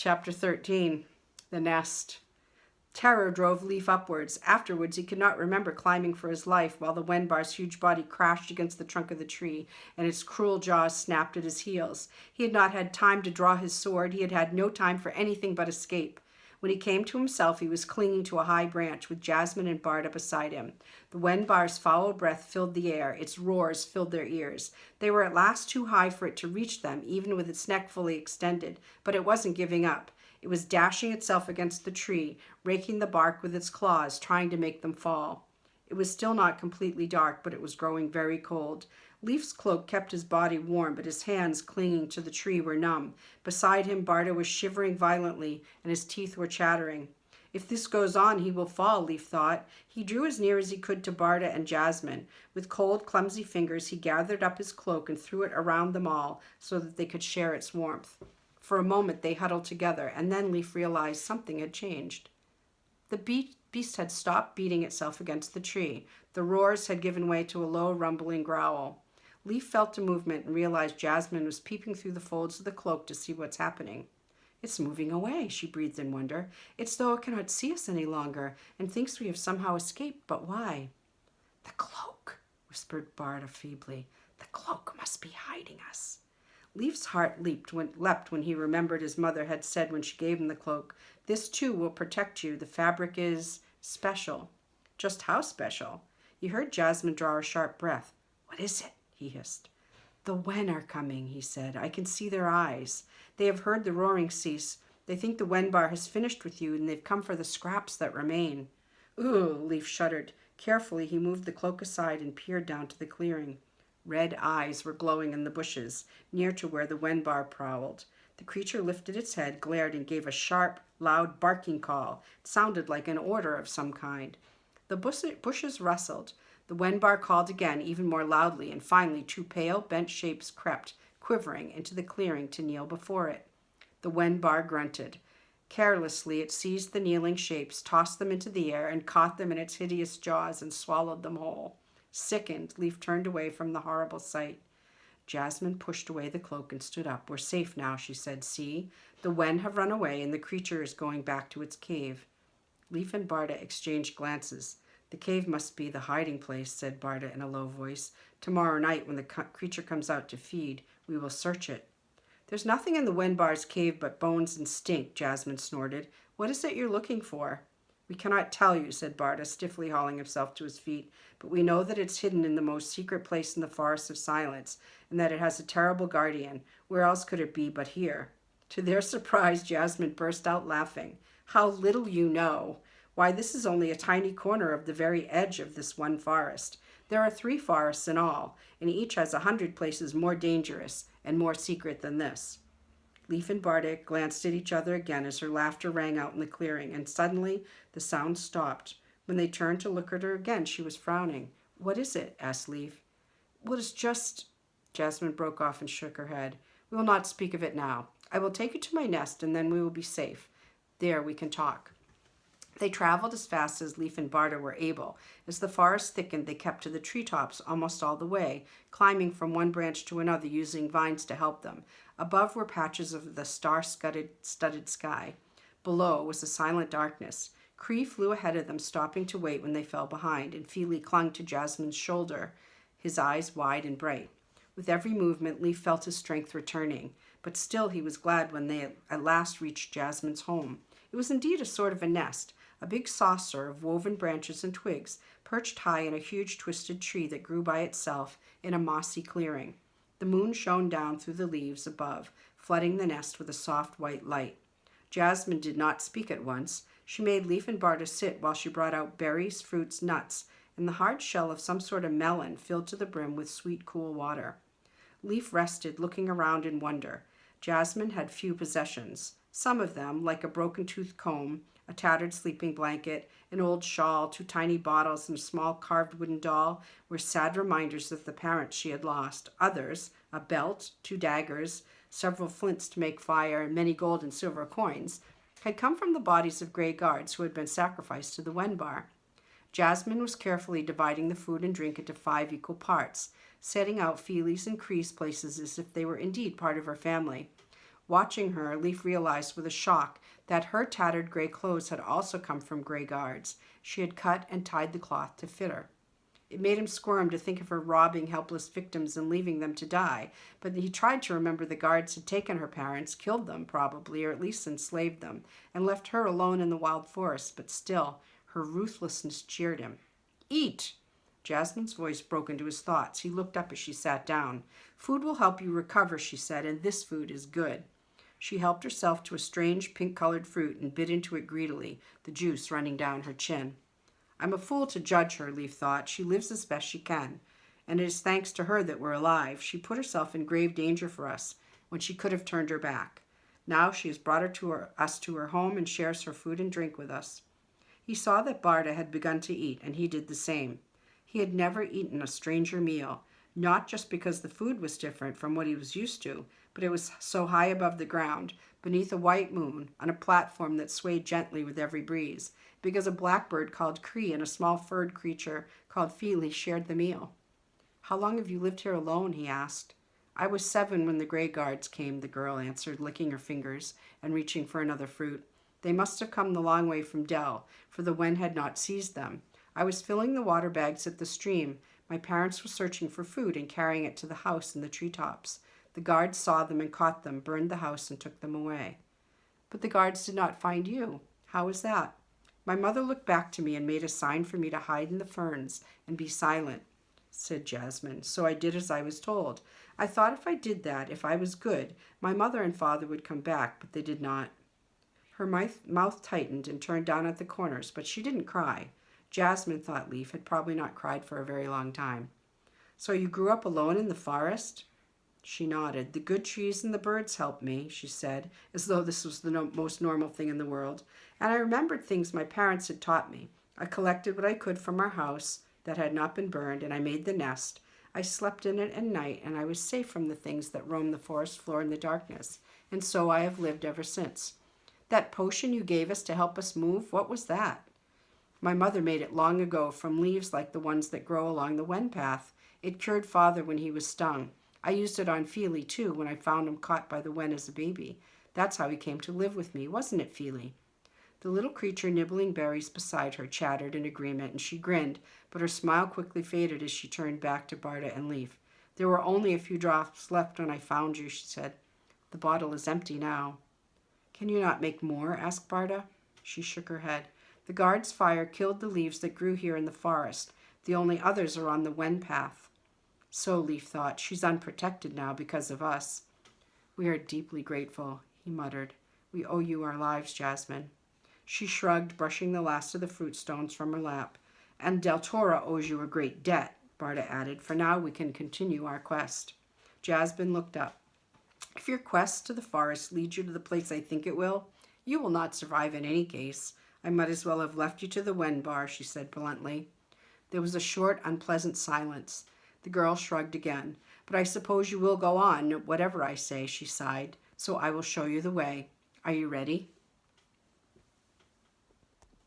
Chapter 13. The Nest. Terror drove Leif upwards. Afterwards, he could not remember climbing for his life while the Wenbar's huge body crashed against the trunk of the tree and its cruel jaws snapped at his heels. He had not had time to draw his sword. He had had no time for anything but escape. When he came to himself, he was clinging to a high branch with Jasmine and Barda beside him. The Wenbar's foul breath filled the air. Its roars filled their ears. They were at last too high for it to reach them, even with its neck fully extended. But it wasn't giving up. It was dashing itself against the tree, raking the bark with its claws, trying to make them fall. It was still not completely dark, but it was growing very cold. Leif's cloak kept his body warm, but his hands clinging to the tree were numb. Beside him, Barda was shivering violently, and his teeth were chattering. If this goes on, he will fall, Leif thought. He drew as near as he could to Barda and Jasmine. With cold, clumsy fingers, he gathered up his cloak and threw it around them all so that they could share its warmth. For a moment, they huddled together, and then Leif realized something had changed. The beast had stopped beating itself against the tree. The roars had given way to a low, rumbling growl. Leif felt a movement and realized Jasmine was peeping through the folds of the cloak to see what's happening. "It's moving away," she breathed in wonder. "It's though it cannot see us any longer and thinks we have somehow escaped, but why?" "The cloak," whispered Barda feebly. "The cloak must be hiding us." Leif's heart leapt when he remembered his mother had said when she gave him the cloak, "This too will protect you. The fabric is special." Just how special? He heard Jasmine draw a sharp breath. "What is it?" he hissed. "The Wen are coming," he said. "I can see their eyes. They have heard the roaring cease. They think the Wenbar has finished with you, and they've come for the scraps that remain." "Ooh," Leif shuddered. Carefully, he moved the cloak aside and peered down to the clearing. Red eyes were glowing in the bushes, near to where the Wenbar prowled. The creature lifted its head, glared, and gave a sharp, loud barking call. It sounded like an order of some kind. The bushes rustled. The Wenbar called again, even more loudly, and finally 2 pale, bent shapes crept, quivering, into the clearing to kneel before it. The Wenbar grunted. Carelessly, it seized the kneeling shapes, tossed them into the air, and caught them in its hideous jaws and swallowed them whole. Sickened, Leif turned away from the horrible sight. Jasmine pushed away the cloak and stood up. "We're safe now," she said. "See, the Wen have run away, and the creature is going back to its cave." Leif and Barda exchanged glances. "The cave must be the hiding place," said Barda in a low voice. "Tomorrow night, when the creature comes out to feed, we will search it." "There's nothing in the Wenbar's cave but bones and stink," Jasmine snorted. "What is it you're looking for?" "We cannot tell you," said Barda, stiffly hauling himself to his feet, "but we know that it's hidden in the most secret place in the Forest of Silence, and that it has a terrible guardian. Where else could it be but here?" To their surprise, Jasmine burst out laughing. "How little you know! Why, this is only a tiny corner of the very edge of this one forest. There are 3 forests in all, and each has 100 places more dangerous and more secret than this." Leif and Barda glanced at each other again as her laughter rang out in the clearing, and suddenly the sound stopped. When they turned to look at her again, she was frowning. "What is it?" asked Leif. "Well, it's just—" Jasmine broke off and shook her head. "We will not speak of it now. I will take you to my nest, and then we will be safe. There we can talk." They traveled as fast as Leif and Barda were able. As the forest thickened, they kept to the treetops almost all the way, climbing from one branch to another using vines to help them. Above were patches of the star-studded sky. Below was a silent darkness. Cree flew ahead of them, stopping to wait when they fell behind, and Feely clung to Jasmine's shoulder, his eyes wide and bright. With every movement, Leif felt his strength returning, but still he was glad when they at last reached Jasmine's home. It was indeed a sort of a nest, a big saucer of woven branches and twigs, perched high in a huge twisted tree that grew by itself in a mossy clearing. The moon shone down through the leaves above, flooding the nest with a soft white light. Jasmine did not speak at once. She made Leif and Barda sit while she brought out berries, fruits, nuts, and the hard shell of some sort of melon filled to the brim with sweet, cool water. Leif rested, looking around in wonder. Jasmine had few possessions. Some of them, like a broken-toothed comb, a tattered sleeping blanket, an old shawl, 2 tiny bottles, and a small carved wooden doll, were sad reminders of the parents she had lost. Others, a belt, 2 daggers, several flints to make fire, and many gold and silver coins, had come from the bodies of Grey Guards who had been sacrificed to the Wenbar. Jasmine was carefully dividing the food and drink into 5 equal parts, setting out Feely's and Cree's places as if they were indeed part of her family. Watching her, Leaf realized with a shock that her tattered gray clothes had also come from Grey Guards. She had cut and tied the cloth to fit her. It made him squirm to think of her robbing helpless victims and leaving them to die, but he tried to remember the guards had taken her parents, killed them probably, or at least enslaved them, and left her alone in the wild forest, but still, her ruthlessness cheered him. Eat! Jasmine's voice broke into his thoughts. He looked up as she sat down. Food will help you recover, she said, and this food is good. She helped herself to a strange pink-colored fruit and bit into it greedily, the juice running down her chin. I'm a fool to judge her, Leaf thought. She lives as best she can, and it is thanks to her that we're alive. She put herself in grave danger for us when she could have turned her back. Now she has brought us to her home and shares her food and drink with us. He saw that Barda had begun to eat, and he did the same. He had never eaten a stranger meal, not just because the food was different from what he was used to, but it was so high above the ground, beneath a white moon, on a platform that swayed gently with every breeze, because a blackbird called Cree and a small furred creature called Feely shared the meal. How long have you lived here alone? He asked. I was 7 when the Grey Guards came, the girl answered, licking her fingers and reaching for another fruit. They must have come the long way from Dell, for the Wen had not seized them. I was filling the water bags at the stream. My parents were searching for food and carrying it to the house in the treetops. The guards saw them and caught them, burned the house, and took them away. But the guards did not find you. How was that? My mother looked back to me and made a sign for me to hide in the ferns and be silent, said Jasmine. So I did as I was told. I thought if I did that, if I was good, my mother and father would come back, but they did not. Her mouth tightened and turned down at the corners, but she didn't cry. Jasmine, thought Leaf, had probably not cried for a very long time. So you grew up alone in the forest? She nodded. The good trees and the birds helped me, she said, as though this was the most normal thing in the world. And I remembered things my parents had taught me. I collected what I could from our house that had not been burned, and I made the nest. I slept in it at night, and I was safe from the things that roam the forest floor in the darkness. And so I have lived ever since. That potion you gave us to help us move, what was that? My mother made it long ago from leaves like the ones that grow along the Wen path. It cured father when he was stung. I used it on Feely, too, when I found him caught by the Wen as a baby. That's how he came to live with me, wasn't it, Feely? The little creature nibbling berries beside her chattered in agreement, and she grinned, but her smile quickly faded as she turned back to Barda and Leaf. There were only a few drops left when I found you, she said. The bottle is empty now. Can you not make more? Asked Barda. She shook her head. The guard's fire killed the leaves that grew here in the forest. The only others are on the Wen path. So, Leaf thought, she's unprotected now because of us. We are deeply grateful, he muttered. We owe you our lives, Jasmine. She shrugged, brushing the last of the fruit stones from her lap. And Deltora owes you a great debt, Barda added, for now we can continue our quest. Jasmine looked up. If your quest to the forest leads you to the place I think it will, you will not survive in any case. I might as well have left you to the Wen bar, she said bluntly. There was a short, unpleasant silence. The girl shrugged again. But I suppose you will go on, whatever I say, she sighed. So I will show you the way. Are you ready?